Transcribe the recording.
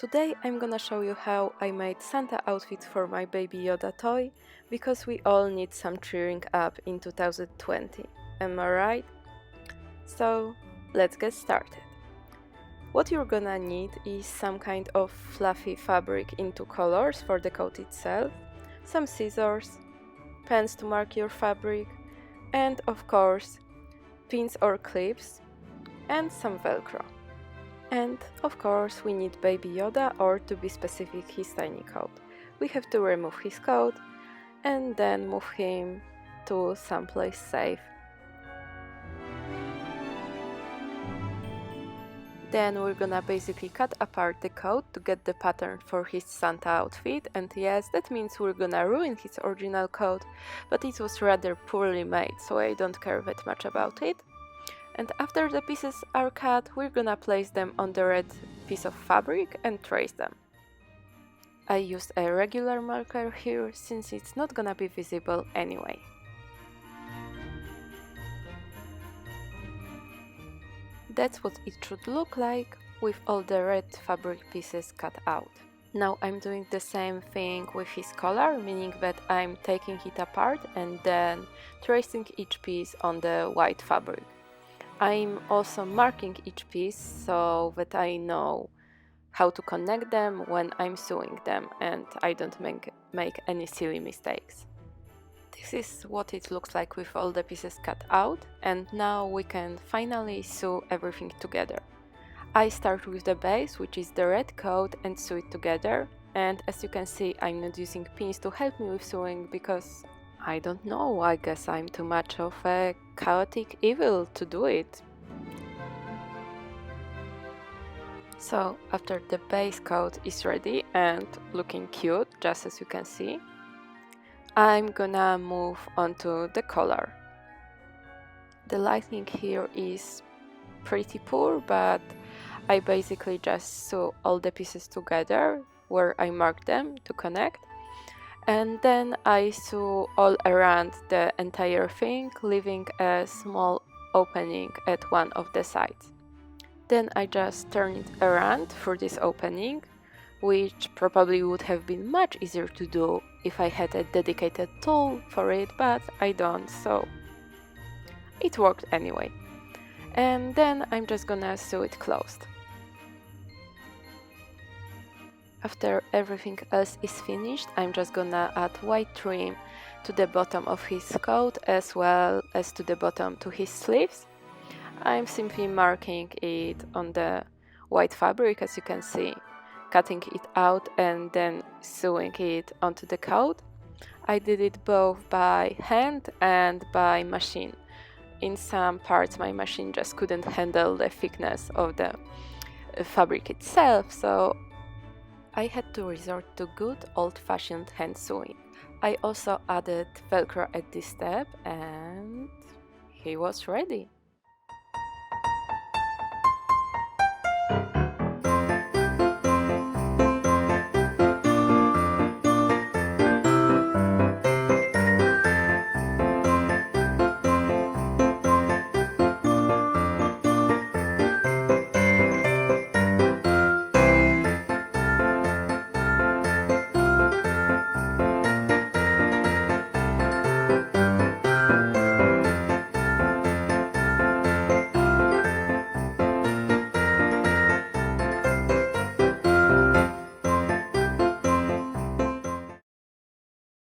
Today I'm gonna show you how I made Santa outfit for my baby Yoda toy, because we all need some cheering up in 2020, am I right? So let's get started. What you're gonna need is some kind of fluffy fabric in two colors for the coat itself, some scissors, pens to mark your fabric, and of course pins or clips, and some velcro. And of course we need baby Yoda, or to be specific his tiny coat. We have to remove his coat and then move him to someplace safe. Then we're gonna basically cut apart the coat to get the pattern for his Santa outfit, and yes, that means we're gonna ruin his original coat, but it was rather poorly made, so I don't care that much about it. And after the pieces are cut, we're gonna place them on the red piece of fabric and trace them. I used a regular marker here since it's not gonna be visible anyway. That's what it should look like with all the red fabric pieces cut out. Now I'm doing the same thing with his collar, meaning that I'm taking it apart and then tracing each piece on the white fabric. I'm also marking each piece so that I know how to connect them when I'm sewing them and I don't make any silly mistakes. This is what it looks like with all the pieces cut out, and now we can finally sew everything together. I start with the base, which is the red coat, and sew it together, and as you can see I'm not using pins to help me with sewing because I don't know, I guess I'm too much of a chaotic evil to do it. So after the base coat is ready and looking cute, just as you can see, I'm gonna move on to the collar. The lighting here is pretty poor, but I basically just sew all the pieces together where I marked them to connect, and then I sew all around the entire thing, leaving a small opening at one of the sides. Then I just turn it around for this opening, which probably would have been much easier to do if I had a dedicated tool for it, but I don't, so it worked anyway. And then I'm just gonna sew it closed. After everything else is finished, I'm just gonna add white trim to the bottom of his coat as well as to the bottom to his sleeves. I'm simply marking it on the white fabric, as you can see, cutting it out and then sewing it onto the coat. I did it both by hand and by machine. In some parts my machine just couldn't handle the thickness of the fabric itself, so I had to resort to good old-fashioned hand sewing. I also added velcro at this step and he was ready.